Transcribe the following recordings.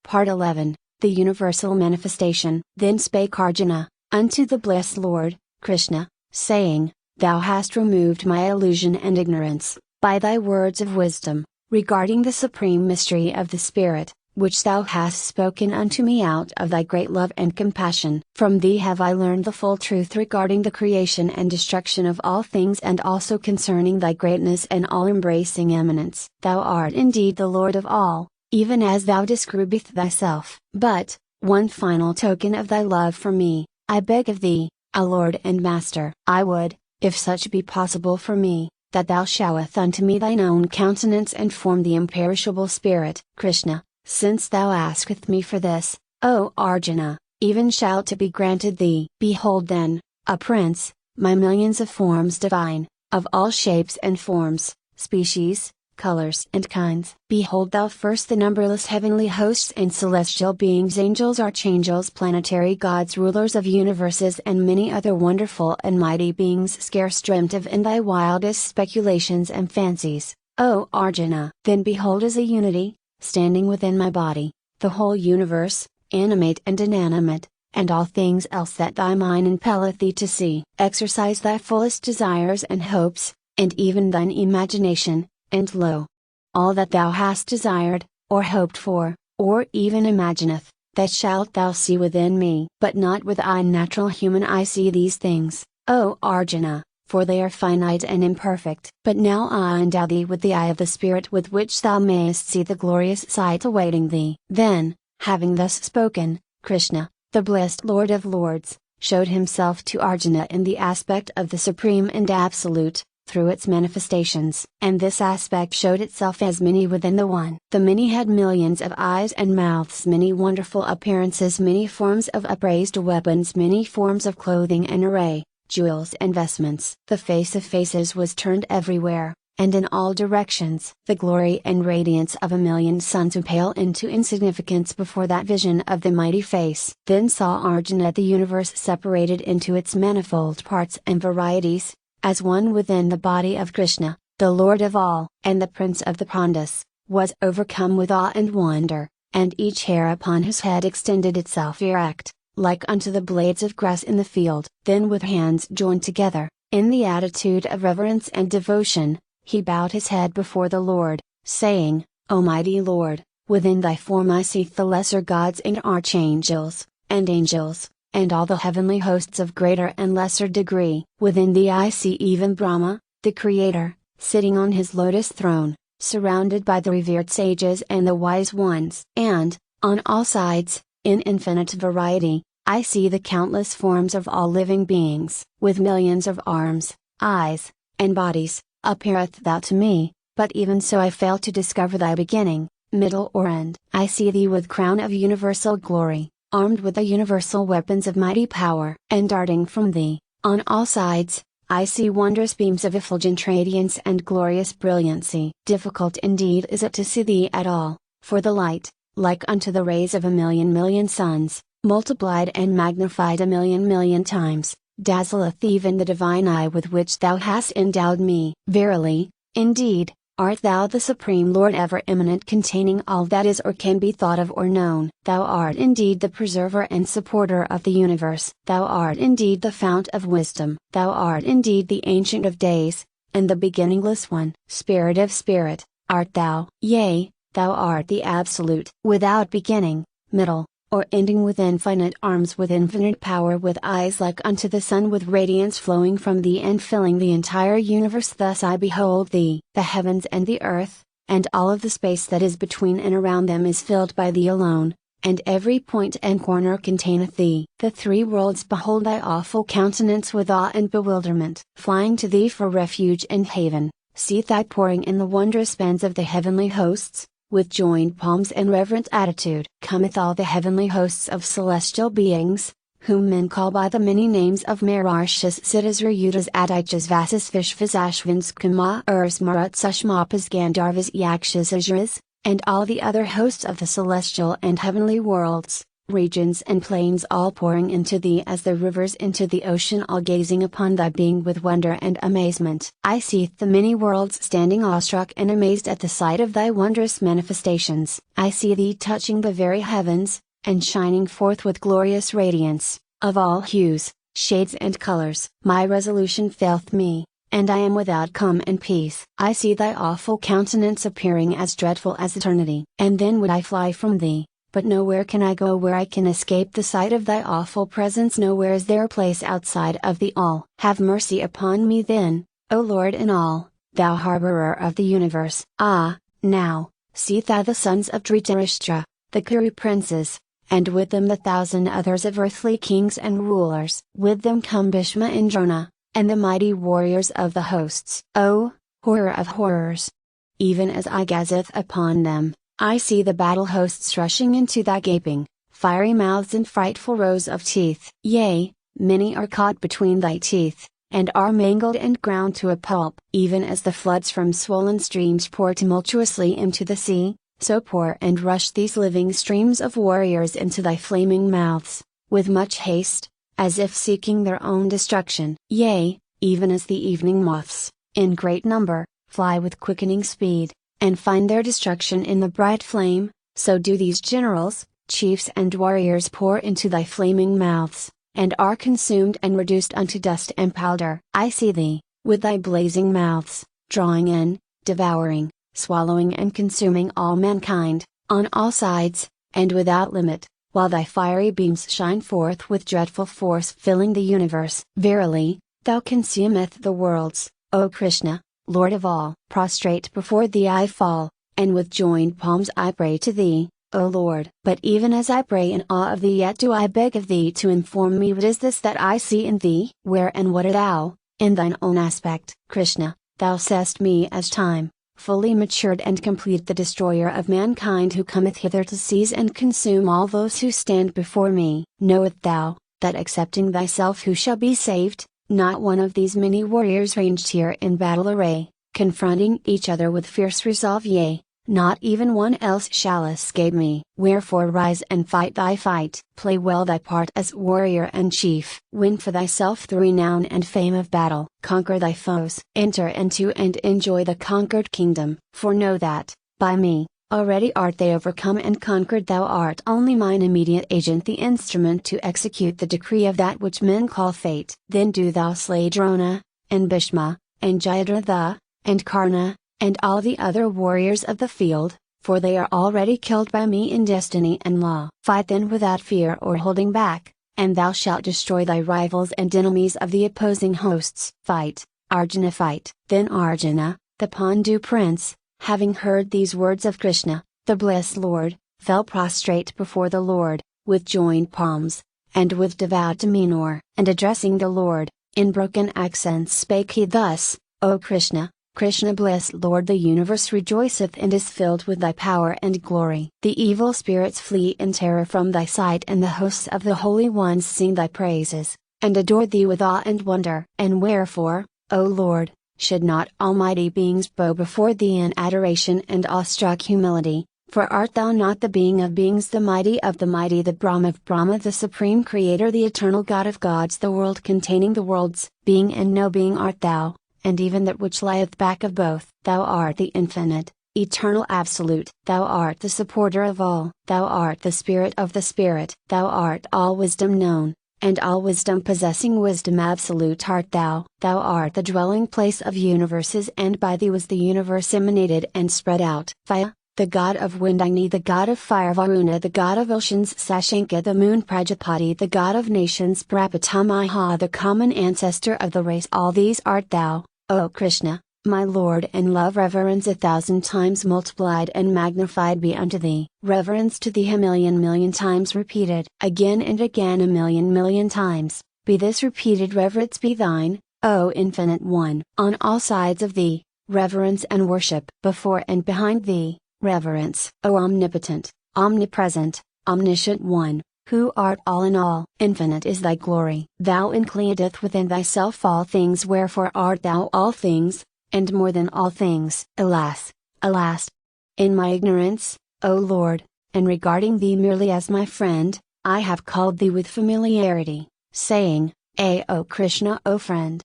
Part 11, The Universal Manifestation. Then spake Arjuna, unto the blessed Lord, Krishna, saying, Thou hast removed my illusion and ignorance, by thy words of wisdom, regarding the supreme mystery of the Spirit, which thou hast spoken unto me out of thy great love and compassion. From thee have I learned the full truth regarding the creation and destruction of all things, and also concerning thy greatness and all-embracing eminence. Thou art indeed the Lord of all, even as thou describest thyself. But, one final token of thy love for me, I beg of thee, a Lord and Master. I would, if such be possible for me, that thou showeth unto me thine own countenance and form the imperishable spirit. Krishna, since thou asketh me for this, O Arjuna, even shalt it be granted thee. Behold then, a prince, my millions of forms divine, of all shapes and forms, species, colors and kinds. Behold thou first the numberless heavenly hosts and celestial beings, angels, archangels, planetary gods, rulers of universes, and many other wonderful and mighty beings scarce dreamt of in thy wildest speculations and fancies, O Arjuna. Then behold as a unity, standing within my body, the whole universe, animate and inanimate, and all things else that thy mind impelleth thee to see. Exercise thy fullest desires and hopes, and even thine imagination, and lo! All that thou hast desired, or hoped for, or even imagineth, that shalt thou see within me. But not with thy natural human eye see these things, O Arjuna, for they are finite and imperfect. But now I endow thee with the eye of the Spirit, with which thou mayest see the glorious sight awaiting thee. Then, having thus spoken, Krishna, the blessed Lord of Lords, showed himself to Arjuna in the aspect of the Supreme and Absolute, through its manifestations. And this aspect showed itself as many within the one. The many had millions of eyes and mouths, many wonderful appearances, many forms of upraised weapons, many forms of clothing and array, jewels and vestments. The face of faces was turned everywhere, and in all directions. The glory and radiance of a million suns pale into insignificance before that vision of the mighty face. Then saw Arjuna the universe separated into its manifold parts and varieties, as one within the body of Krishna, the Lord of all. And the Prince of the Pandus, was overcome with awe and wonder, and each hair upon his head extended itself erect, like unto the blades of grass in the field. Then with hands joined together, in the attitude of reverence and devotion, he bowed his head before the Lord, saying, O mighty Lord, within thy form I see the lesser gods and archangels, and angels, and all the heavenly hosts of greater and lesser degree. Within thee I see even Brahma, the Creator, sitting on his lotus throne, surrounded by the revered sages and the wise ones. And, on all sides, in infinite variety, I see the countless forms of all living beings. With millions of arms, eyes, and bodies, appeareth thou to me, but even so I fail to discover thy beginning, middle or end. I see thee with crown of universal glory, armed with the universal weapons of mighty power. And darting from thee, on all sides, I see wondrous beams of effulgent radiance and glorious brilliancy. Difficult indeed is it to see thee at all, for the light, like unto the rays of a million suns, multiplied and magnified a million times, dazzleth even the divine eye with which thou hast endowed me. Verily, indeed, art thou the Supreme Lord, ever eminent, containing all that is or can be thought of or known. Thou art indeed the preserver and supporter of the universe. Thou art indeed the fount of wisdom. Thou art indeed the Ancient of Days, and the beginningless one. Spirit of Spirit, art thou. Yea, thou art the Absolute, without beginning, middle, or ending, with infinite arms, with infinite power, with eyes like unto the sun, with radiance flowing from thee and filling the entire universe. Thus I behold thee. The heavens and the earth, and all of the space that is between and around them, is filled by thee alone, and every point and corner containeth thee. The three worlds behold thy awful countenance with awe and bewilderment. Flying to thee for refuge and haven, see thy pouring in the wondrous bands of the heavenly hosts. With joined palms and reverent attitude, cometh all the heavenly hosts of celestial beings, whom men call by the many names of Mararshas, Siddhas, Rayutas, Adichas, Vasas, Vishvas, Ashvins, Kumaras, Maruts, Ushmapas, Gandharvas, Yakshas, Asuras, and all the other hosts of the celestial and heavenly worlds, regions and plains all pouring into thee as the rivers into the ocean, all gazing upon thy being with wonder and amazement. I see the many worlds standing awestruck and amazed at the sight of thy wondrous manifestations. I see thee touching the very heavens, and shining forth with glorious radiance, of all hues, shades and colors. My resolution faileth me, and I am without calm and peace. I see thy awful countenance appearing as dreadful as eternity. And then would I fly from thee, but nowhere can I go where I can escape the sight of thy awful presence. Nowhere is there a place outside of thee all. Have mercy upon me then, O Lord in all, thou harborer of the universe. Ah, now, see thou the sons of Dhritarashtra, the Kuru princes, and with them the 1,000 others of earthly kings and rulers. With them come Bhishma and Drona, and the mighty warriors of the hosts. O, horror of horrors! Even as I gazeth upon them, I see the battle hosts rushing into thy gaping, fiery mouths and frightful rows of teeth. Yea, many are caught between thy teeth, and are mangled and ground to a pulp. Even as the floods from swollen streams pour tumultuously into the sea, so pour and rush these living streams of warriors into thy flaming mouths, with much haste, as if seeking their own destruction. Yea, even as the evening moths, in great number, fly with quickening speed, and find their destruction in the bright flame, so do these generals, chiefs and warriors pour into thy flaming mouths, and are consumed and reduced unto dust and powder. I see thee, with thy blazing mouths, drawing in, devouring, swallowing and consuming all mankind, on all sides, and without limit, while thy fiery beams shine forth with dreadful force, filling the universe. Verily, thou consumeth the worlds, O Krishna, Lord of all. Prostrate before thee I fall, and with joined palms I pray to thee, O Lord. But even as I pray in awe of thee, yet do I beg of thee to inform me what is this that I see in thee. Where and what art thou, in thine own aspect? Krishna, thou seest me as time, fully matured and complete, the destroyer of mankind, who cometh hither to seize and consume all those who stand before me. Knowest thou, that excepting thyself who shall be saved, not one of these many warriors ranged here in battle array, confronting each other with fierce resolve, yea, not even one else shall escape me. Wherefore rise and fight thy fight. Play well thy part as warrior and chief. Win for thyself the renown and fame of battle. Conquer thy foes. Enter into and enjoy the conquered kingdom. For know that, by me, already art they overcome and conquered. Thou art only mine immediate agent, the instrument to execute the decree of that which men call fate. Then do thou slay Drona, and Bhishma, and Jayadratha, and Karna, and all the other warriors of the field, for they are already killed by me in destiny and law. Fight then without fear or holding back, and thou shalt destroy thy rivals and enemies of the opposing hosts. Fight, Arjuna, fight. Then Arjuna, the Pandu prince, having heard these words of Krishna, the blessed Lord, fell prostrate before the Lord, with joined palms, and with devout demeanor. And addressing the Lord, in broken accents spake he thus: O Krishna, Krishna, blessed Lord, the universe rejoiceth and is filled with thy power and glory. The evil spirits flee in terror from thy sight, and the hosts of the holy ones sing thy praises, and adore thee with awe and wonder. And wherefore, O Lord, should not almighty beings bow before thee in adoration and awestruck humility? For art thou not the being of beings, the mighty of the mighty, the Brahma of Brahma, the supreme creator, the eternal God of gods, the world containing the worlds? Being and no being art thou, and even that which lieth back of both. Thou art the infinite, eternal absolute. Thou art the supporter of all. Thou art the spirit of the spirit. Thou art all wisdom known, and all wisdom possessing. Wisdom absolute art thou. Thou art the dwelling place of universes, and by thee was the universe emanated and spread out. Vaya, the god of wind; Agni, the god of fire; Varuna, the god of oceans; Sashanka, the moon; Prajapati, the god of nations; Prapatamaha, the common ancestor of the race. All these art thou, O Krishna, my Lord, and love reverence 1,000 times multiplied and magnified be unto thee. Reverence to thee a million times repeated. Again and again a million times, be this repeated reverence be thine, O Infinite One. On all sides of thee, reverence and worship. Before and behind thee, reverence. O omnipotent, omnipresent, omniscient One, who art all in all. Infinite is thy glory. Thou includeth within thyself all things, wherefore art thou all things, and more than all things. Alas, alas! In my ignorance, O Lord, and regarding thee merely as my friend, I have called thee with familiarity, saying, O Krishna, O friend,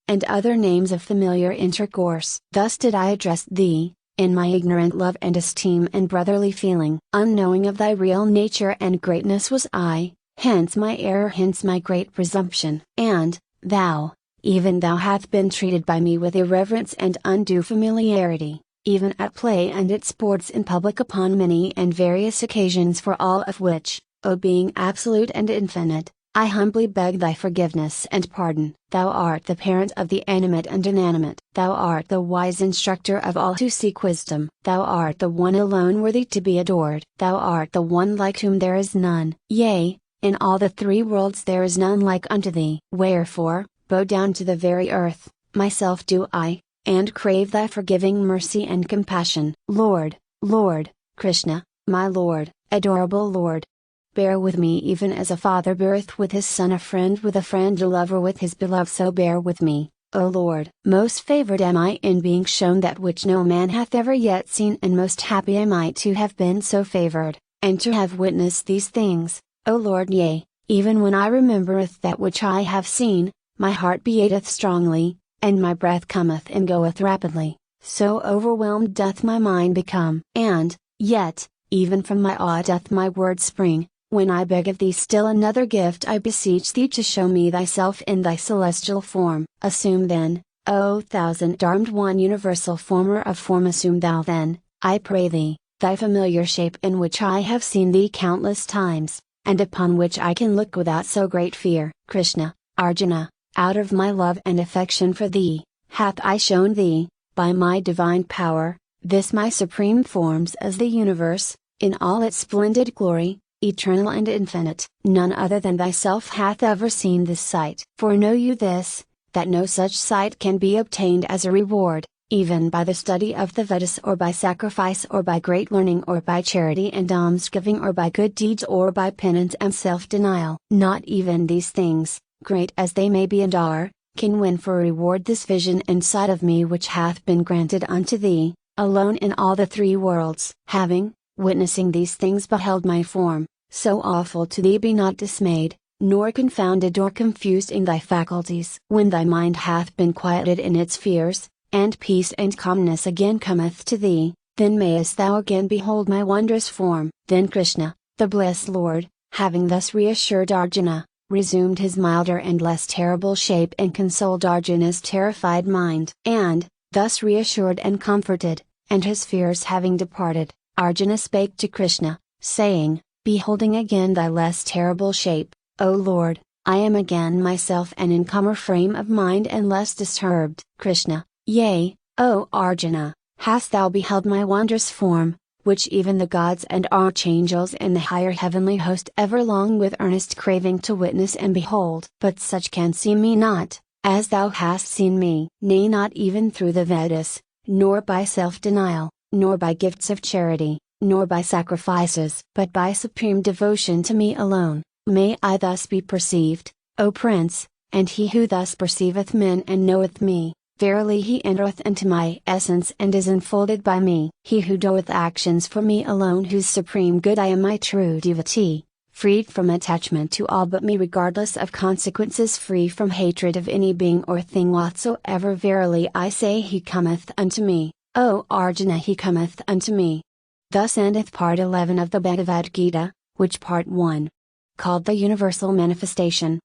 and other names of familiar intercourse. Thus did I address thee, in my ignorant love and esteem and brotherly feeling. Unknowing of thy real nature and greatness was I, hence my error, hence my great presumption. And, thou, even thou hast been treated by me with irreverence and undue familiarity, even at play and at sports in public upon many and various occasions, for all of which, O being absolute and infinite, I humbly beg thy forgiveness and pardon. Thou art the parent of the animate and inanimate. Thou art the wise instructor of all who seek wisdom. Thou art the one alone worthy to be adored. Thou art the one like whom there is none. Yea, in all the three worlds there is none like unto thee. Wherefore, bow down to the very earth, myself do I, and crave thy forgiving mercy and compassion. Lord, Lord, Krishna, my Lord, adorable Lord, bear with me even as a father beareth with his son, a friend with a friend, a lover with his beloved, so bear with me, O Lord. Most favored am I in being shown that which no man hath ever yet seen, and most happy am I to have been so favored, and to have witnessed these things, O Lord. Yea, even when I remembereth that which I have seen, my heart beateth strongly, and my breath cometh and goeth rapidly, so overwhelmed doth my mind become. And, yet, even from my awe doth my word spring, when I beg of thee still another gift. I beseech thee to show me thyself in thy celestial form. Assume then, O thousand-armed one, universal former of form, assume thou then, I pray thee, thy familiar shape in which I have seen thee countless times, and upon which I can look without so great fear. Krishna, Arjuna, out of my love and affection for thee, hath I shown thee, by my divine power, this my supreme forms as the universe, in all its splendid glory, eternal and infinite. None other than thyself hath ever seen this sight. For know you this, that no such sight can be obtained as a reward, even by the study of the Vedas, or by sacrifice, or by great learning, or by charity and almsgiving, or by good deeds, or by penance and self-denial. Not even these things, great as they may be and are, can win for reward this vision and sight of me which hath been granted unto thee, alone in all the three worlds. Having, witnessing these things, beheld my form, so awful to thee, be not dismayed, nor confounded or confused in thy faculties. When thy mind hath been quieted in its fears, and peace and calmness again cometh to thee, then mayest thou again behold my wondrous form. Then Krishna, the blessed Lord, having thus reassured Arjuna, resumed his milder and less terrible shape and consoled Arjuna's terrified mind. And, thus reassured and comforted, and his fears having departed, Arjuna spake to Krishna, saying, beholding again thy less terrible shape, O Lord, I am again myself, and in calmer frame of mind and less disturbed. Krishna, yea, O Arjuna, hast thou beheld my wondrous form, which even the gods and archangels and the higher heavenly host ever long with earnest craving to witness and behold? But such can see me not, as thou hast seen me. Nay, not even through the Vedas, nor by self-denial, nor by gifts of charity, nor by sacrifices, but by supreme devotion to me alone, may I thus be perceived, O Prince. And he who thus perceiveth men and knoweth me, verily he entereth into my essence and is enfolded by me. He who doeth actions for me alone, whose supreme good I am my true devotee, freed from attachment to all but me, regardless of consequences, free from hatred of any being or thing whatsoever, verily I say he cometh unto me, O Arjuna, he cometh unto me. Thus endeth Part 11 of the Bhagavad Gita, which Part 1, called the Universal Manifestation,